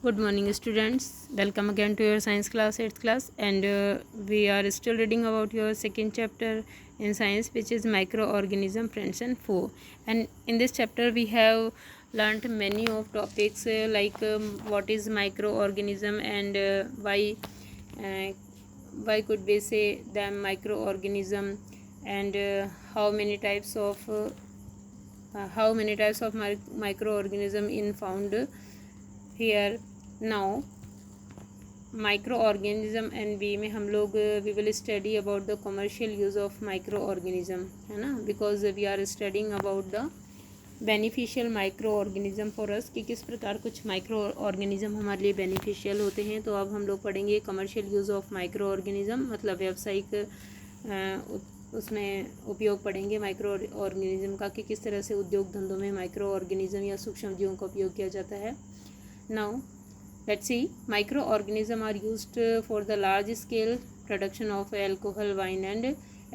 Good morning, students. Welcome again to your science class, 8th class, and we are still reading about your second chapter in science, which is microorganism, friends and foe. And in this chapter, we have learnt many of topics like what is microorganism and uh, why could we say them microorganism, and how many types of microorganism in found here. Now microorganism and B में हम लोग we will study about the commercial use of microorganism, है ना, because we are studying about the beneficial microorganism for us, कि किस प्रकार कुछ micro organism हमारे लिए बेनिफिशियल होते हैं। तो अब हम लोग पढ़ेंगे commercial use of micro organism, मतलब व्यावसायिक उसमें उपयोग पढ़ेंगे माइक्रो ऑर्गेनिज्म का, कि किस तरह से उद्योग धंधों में माइक्रो ऑर्गेनिज्म या सूक्ष्म जीवों का उपयोग किया जाता है। Now let's see, microorganisms are used for the large scale production of alcohol, wine and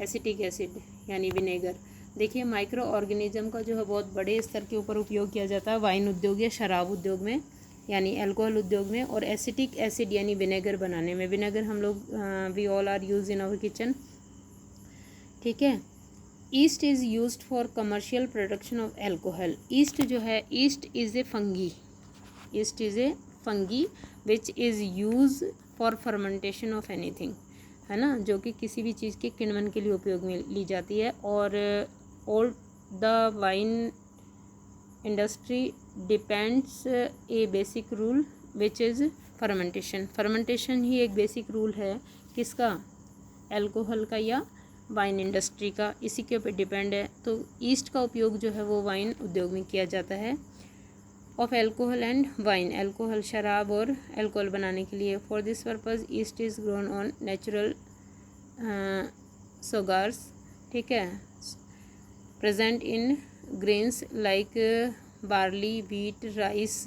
acetic acid यानी विनेगर। देखिए माइक्रो ऑर्गेनिज्म का जो है बहुत बड़े स्तर के ऊपर उपयोग किया जाता है वाइन उद्योग या शराब उद्योग में, यानी अल्कोहल उद्योग में, और एसिटिक एसिड यानी विनेगर बनाने में। विनेगर हम लोग we all are use in our kitchen, ठीक है। Yeast is used for commercial production of alcohol. Yeast जो है, yeast is a fungi, yeast is a fungi which is use for fermentation of anything, है ना, जो कि किसी भी चीज़ के किण्वन के लिए उपयोग में ली जाती है। और all the wine industry depends a basic rule which is fermentation. Fermentation ही एक बेसिक रूल है किसका, एल्कोहल का या वाइन इंडस्ट्री का, इसी के ऊपर डिपेंड है। तो ईस्ट का उपयोग जो है वो वाइन उद्योग में किया जाता है of alcohol and wine, alcohol शराब और एल्कोहल बनाने के लिए। For this purpose yeast is grown on natural sugars, ठीक है, present in grains like barley, wheat, rice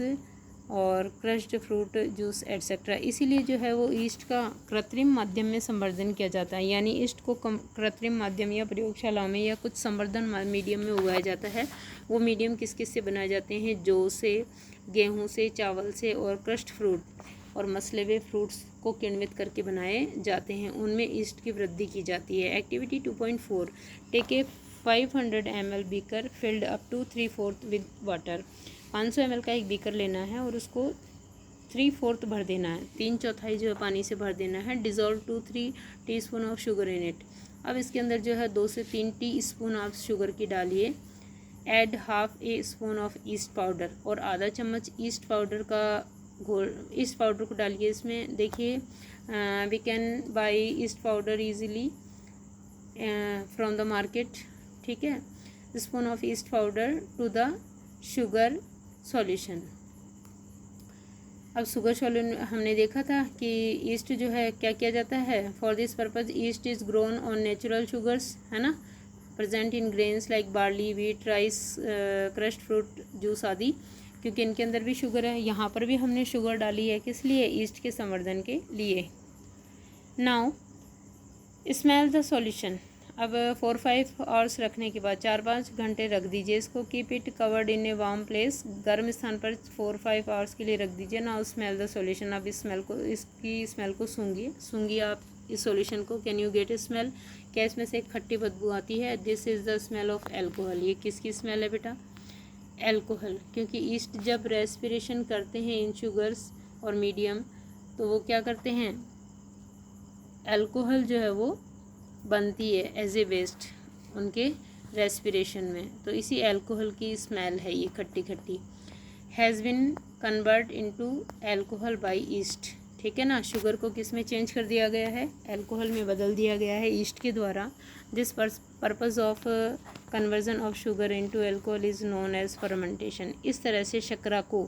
और क्रश्ड फ्रूट जूस एट्सेट्रा। इसीलिए जो है वो ईस्ट का कृत्रिम माध्यम में संवर्धन किया जाता है, यानी ईस्ट को कृत्रिम माध्यम या प्रयोगशालाओं में या कुछ संवर्धन मीडियम में उगाया जाता है। वो मीडियम किस किस से बनाए जाते हैं, जौ से, गेहूं से, चावल से और क्रश्ड फ्रूट और मसले हुए फ्रूट्स को किण्वित करके बनाए जाते हैं, उनमें ईस्ट की वृद्धि की जाती है। Activity 2.4, take a 500 ml beaker filled up to 3/4 with water. 500 ml का एक बीकर लेना है और उसको 3/4 भर देना है, 3/4 जो है पानी से भर देना है। Dissolve 2-3 teaspoon of sugar in it. अब इसके अंदर जो है 2 से 3 टीस्पून आप शुगर की डालिए। Add half A spoon of yeast powder, और आधा चम्मच ईस्ट पाउडर का घोल, ईस्ट पाउडर को डालिए इसमें। देखिए we can buy yeast powder easily from the market, ठीक है। Spoon of yeast powder to the sugar solution. अब शुगर सॉल्यूशन हमने देखा था कि ईस्ट जो है क्या किया जाता है, for this purpose yeast is grown on natural sugars, है ना, present in grains like barley, wheat, rice, crushed fruit juice आदि, क्योंकि इनके अंदर भी शुगर है। यहाँ पर भी हमने शुगर डाली है, किस लिए, ईस्ट के संवर्धन के लिए। Now smell the solution. अब 4-5 आवर्स रखने के बाद 4-5 घंटे रख दीजिए इसको। Keep it covered in a warm place, गर्म स्थान पर 4-5 आवर्स के लिए रख दीजिए। Now smell the solution. अब इस स्मेल को, इसकी स्मेल को सूंघिए आप इस सॉल्यूशन को। Can you get A smell, क्या इसमें से एक खट्टी बदबू आती है। This is the smell of alcohol. ये किसकी स्मेल है बेटा, एल्कोहल, क्योंकि ईस्ट जब रेस्पिरेशन करते हैं इन शुगर्स और मीडियम, तो वो क्या करते हैं, एल्कोहल जो है वो बनती है एज ए वेस्ट उनके रेस्पिरेशन में, तो इसी एल्कोहल की स्मेल है ये खट्टी खट्टी। Has been convert into alcohol by yeast, ठीक है ना, शुगर को किस में चेंज कर दिया गया है, एल्कोहल में बदल दिया गया है ईस्ट के द्वारा। This purpose of conversion of sugar into alcohol is known as fermentation. इस तरह से शर्करा को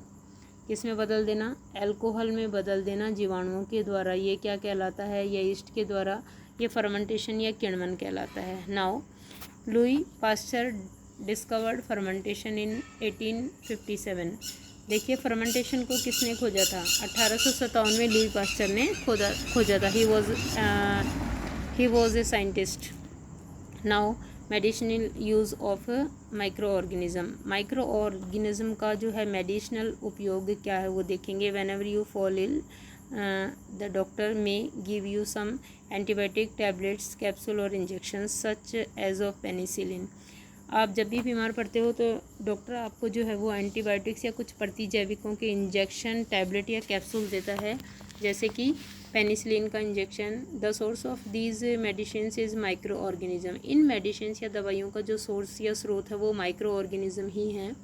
किस में बदल देना, एल्कोहल में बदल देना जीवाणुओं के द्वारा, ये क्या कहलाता है, या ईस्ट के द्वारा, ये फर्मेंटेशन या किण्वन कहलाता है। Now Louis Pasteur discovered fermentation in 1857। देखिए फर्मेंटेशन को किसने खोजा था, 1857 में लुई पास्चर ने खोजा था। He was a scientist. Now medicinal use of microorganism का जो है मेडिसिनल उपयोग क्या है वो देखेंगे। Whenever you fall ill the doctor may give you some antibiotic tablets, capsule और injection such as of penicillin. आप जब भी बीमार पड़ते हो तो डॉक्टर आपको जो है वो एंटीबायोटिक्स या कुछ प्रतिजैविकों के इंजेक्शन, टैबलेट या कैप्सूल देता है, जैसे कि पेनिसिलिन का injection. The source of these medicine is micro organism. In medicine या दवाइयों का जो सोर्स या स्रोत है वो माइक्रो ऑर्गेनिज्म ही है,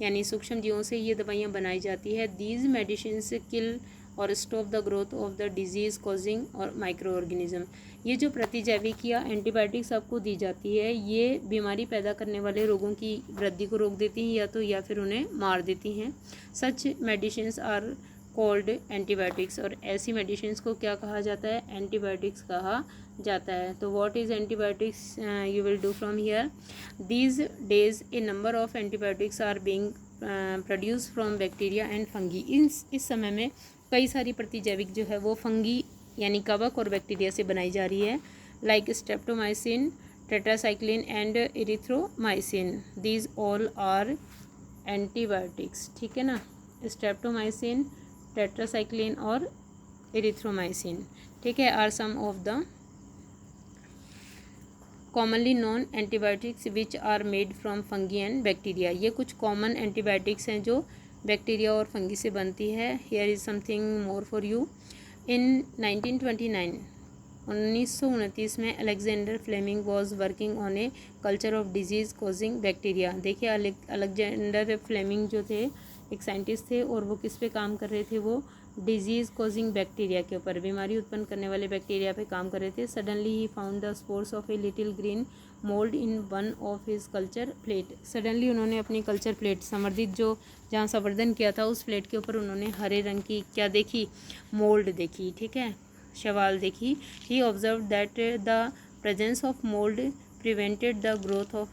यानी सूक्ष्म जीवों से ये दवाइयाँ बनाई जाती है। दीज मेडिसिन किल और stop the growth of the disease causing और माइक्रो ऑर्गेनिज्म। ये जो प्रतिजैविक या एंटीबायोटिक्स आपको दी जाती है ये बीमारी पैदा करने वाले रोगों की वृद्धि को रोक देती हैं या फिर उन्हें मार देती हैं। सच मेडिसिन्स आर कोल्ड एंटीबायोटिक्स। और ऐसी मेडिसिन्स को क्या कहा जाता है? एंटीबायोटिक्स कहा जाता है। तो what is antibiotics? You will do from here. These days a number of antibiotics are being produce from bacteria and fungi. इस समय में कई सारी प्रतिजैविक जो है वो फंगी यानी कवक और बैक्टीरिया से बनाई जा रही है, like streptomycin, tetracycline and erythromycin. These all are antibiotics. ठीक है ना, स्ट्रेप्टोमाइसिन, टेट्रासाइक्लिन और इरिथ्रोमाइसिन, ठीक है, are some of the commonly known antibiotics which are made from fungi and bacteria. ये कुछ कॉमन एंटीबायोटिक्स हैं जो बैक्टीरिया और फंगी से बनती है। Here is something more for you. In 1929 में Alexander Fleming was working on a culture of disease causing bacteria. देखिए अलेक्जेंडर फ्लेमिंग जो थे एक साइंटिस्ट थे और वो किस पे काम कर रहे थे? वो डिजीज़ कॉजिंग बैक्टीरिया के ऊपर, बीमारी उत्पन्न करने वाले बैक्टीरिया पे काम कर रहे थे। Suddenly he found the spores of a little green mould in one of his culture plate. Suddenly उन्होंने अपनी कल्चर प्लेट संवर्धित जो जहाँ संवर्धन किया था उस प्लेट के ऊपर उन्होंने हरे रंग की क्या देखी? मोल्ड देखी, ठीक है, शवाल देखी। He observe that the presence of mould prevented the growth of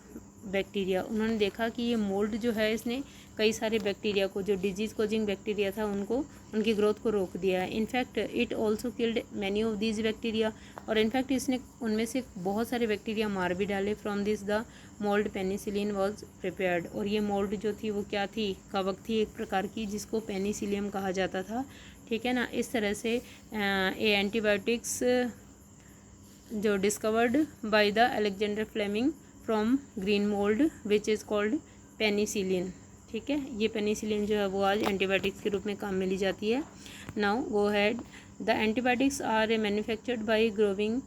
bacteria. उन्होंने देखा कि ये मोल्ड जो है इसने कई सारे बैक्टीरिया को, जो डिजीज़ कॉजिंग बैक्टीरिया था, उनको उनकी ग्रोथ को रोक दिया है। In fact it also killed many of these bacteria. और इनफैक्ट इसने उनमें से बहुत सारे बैक्टीरिया मार भी डाले। From this the mould penicillin was prepared. और ये मोल्ड जो थी वो क्या थी? कवक थी एक प्रकार की, जिसको पेनिसिलियम कहा जाता था, ठीक है ना। इस तरह से ए एंटीबायोटिक्स जो discovered by the Alexander Fleming from green mold which is called penicillin, ठीक है। ये पेनिसिलिन जो है वो आज एंटीबायोटिक्स के रूप में काम में ली जाती है। Now go ahead. The antibiotics are manufactured by growing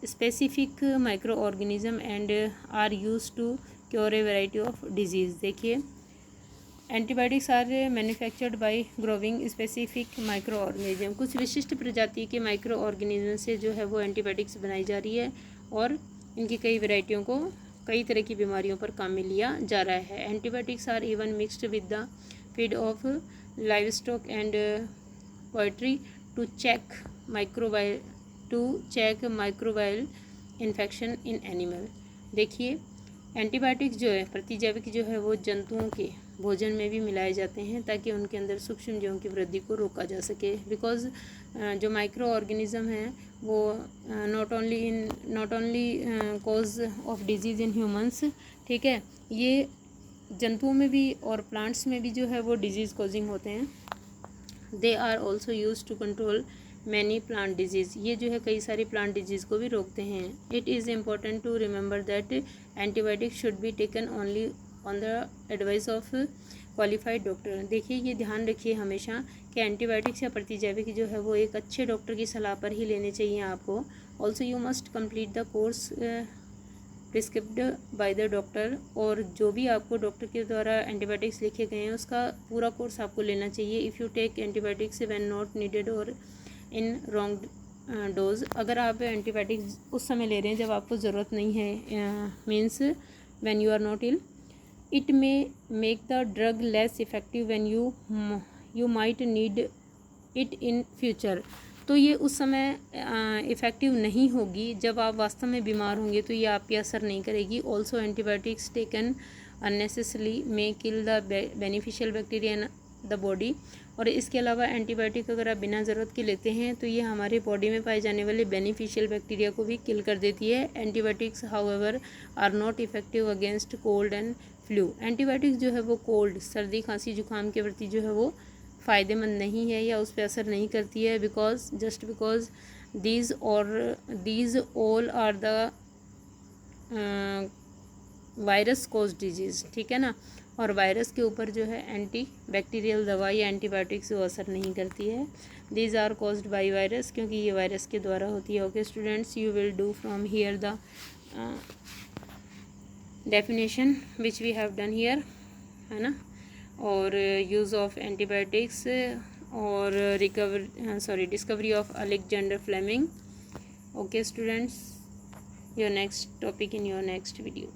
specific microorganism and are used to cure a variety of disease. देखिए antibiotics are manufactured by growing specific microorganism. कुछ विशिष्ट प्रजाति के माइक्रो ऑर्गेनिज्म से जो है वो antibiotics बनाई जा रही है और इनकी कई वैरायटियों को कई तरह की बीमारियों पर काम में लिया जा रहा है। Antibiotics are even mixed with the feed of livestock and poultry to check microbial infection in animal. देखिए एंटीबायोटिक्स जो है प्रतिजैविक जो है वो जंतुओं के भोजन में भी मिलाए जाते हैं ताकि उनके अंदर सूक्ष्म जीवों की वृद्धि को रोका जा सके। बिकॉज जो माइक्रो ऑर्गेनिज्म हैं वो not only cause of disease in humans, ठीक है, ये जंतुओं में भी और प्लांट्स में भी जो है वो डिजीज़ कॉजिंग होते हैं। They are also used to control many plant disease. ये जो है कई सारी प्लांट डिजीज़ को भी रोकते हैं। It is important to remember that antibiotics should be taken only on the advice of qualified doctor. देखिए ये ध्यान रखिए हमेशा कि एंटीबायोटिक्स या प्रतिजैविक जो है वो एक अच्छे डॉक्टर की सलाह पर ही लेने चाहिए आपको। Also you must complete the course prescribed by the doctor. और जो भी आपको डॉक्टर के द्वारा एंटीबायोटिक्स लिखे गए हैं उसका पूरा कोर्स आपको लेना चाहिए। If you take antibiotics when not needed और इन रॉन्ग डोज। अगर आप एंटीबायोटिक्स उस समय ले रहे हैं जब आपको ज़रूरत नहीं है, means when you are not ill, it may make the drug less effective when you might need it in future. तो ये उस समय इफ़ेक्टिव नहीं होगी जब आप वास्तव में बीमार होंगे, तो ये आप पे असर नहीं करेगी। Also antibiotics taken unnecessarily may kill the beneficial bacteria in the body. और इसके अलावा एंटीबायोटिक अगर आप बिना ज़रूरत के लेते हैं तो ये हमारे बॉडी में पाए जाने वाले बेनिफिशियल बैक्टीरिया को भी किल कर देती है। Antibiotics however are not effective against cold and flu. Antibiotics जो है वो कोल्ड, सर्दी खांसी जुकाम के प्रति जो है वो फ़ायदेमंद नहीं है या उस पर असर नहीं करती है, because these all are the virus cause disease, ठीक है ना। और वायरस के ऊपर जो है एंटी बैक्टीरियल दवा या एंटीबायोटिक्स वो असर नहीं करती है। These are caused by virus, क्योंकि ये वायरस के द्वारा होती है। Okay students, you will do from here the definition which we have done here, है ना, और यूज़ ऑफ एंटीबायोटिक्स और discovery of Alexander Fleming. Okay students, your next topic in your next video.